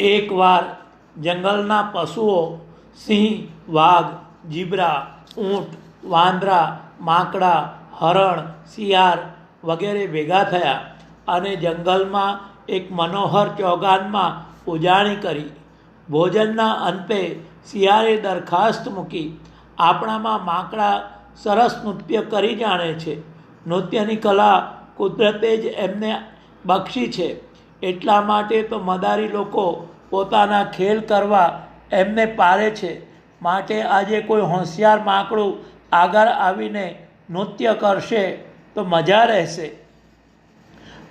એકવાર જંગલના પશુઓ સિંહ, વાઘ, જીબ્રા, ઊંટ, વાંદરા, માંકડા, હરણ, શિયાળ વગેરે ભેગા થયા અને જંગલમાં એક મનોહર ચોગાનમાં ઉજાણી કરી. ભોજનના અંતે શિયાળે દરખાસ્ત મૂકી, આપણામાં માંકડા સરસ નૃત્ય કરી જાણે છે. નૃત્યની કલા કુદરતે જ એમને બક્ષી છે, એટલા માટે તો મદારી લોકો પોતાના ખેલ કરવા એમને પારે છે. માટે આજે કોઈ હોશિયાર માંકડું આગળ આવીને નૃત્ય કરશે તો મજા રહેશે.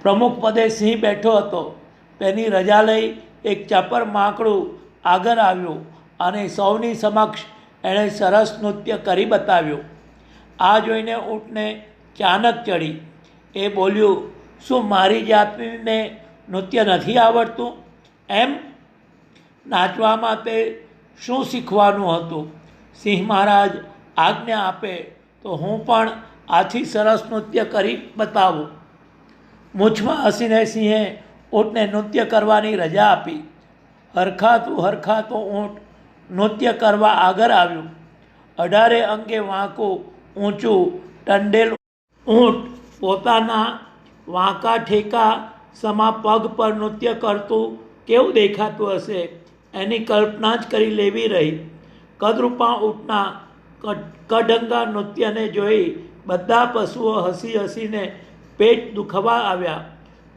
પ્રમુખ પદે સિંહ બેઠો હતો. તેની રજા લઈ એક ચપર માંકડું આગળ આવ્યું અને સૌની સમક્ષ એણે સરસ નૃત્ય કરી બતાવ્યું. આ જોઈને ઊંટને ચાનક ચડી. એ બોલ્યું, શું મારી જાતિને નૃત્ય નથી આવડતું? એમ નાચવામાં તે શું શીખવાનું હતું? સિંહ મહારાજ આજ્ઞા આપે તો હું પણ આથી સરસ નૃત્ય કરી બતાવું. મૂછમાં હસીને સિંહે ઊંટને નૃત્ય કરવાની રજા આપી. હરખાતું ઊંટ નૃત્ય કરવા આગળ આવ્યું. 18 અંગે વાંકું, ઊંચું, ટંડેલ ઊંટ પોતાના વાંકા ઠેકા સમા પગ પર નૃત્ય કરતું કેવું દેખાતું હશે, એની કલ્પના જ કરી લેવી રહી. કદરૂપા ઊંટના કડંગા નૃત્યને જોઈ બધા પશુઓ હસી હસીને પેટ દુખવા આવ્યા.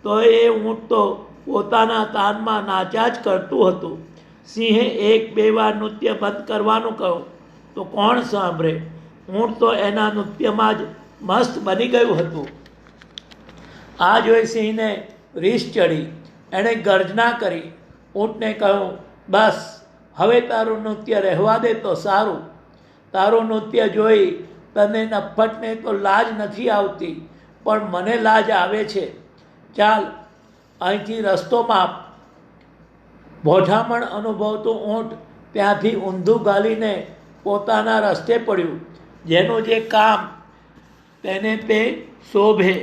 તો એ ઊંટ તો પોતાના તાનમાં નાચ્યા જ કરતું હતું. સિંહે 1-2 વાર નૃત્ય બંધ કરવાનું કહ્યું તો કોણ સાંભળે? ઊંટ તો એના નૃત્યમાં જ મસ્ત બની ગયું હતું. આ જોઈ સિંહને રીસ ચડી. એણે ગર્જના કરી. ઊંટને કહ્યું, બસ હવે તારું નૃત્ય રહેવા દે તો સારું. તારું નૃત્ય જોઈ તને નફ્ફટને તો લાજ નથી આવતી, પણ મને લાજ આવે છે. ચાલ અહીંથી રસ્તો માપ. ભોઠામણ અનુભવતું ઊંટ ત્યાંથી ઊંધું ગાલીને પોતાના રસ્તે પડ્યું. જેનું જે કામ તેને તે શોભે.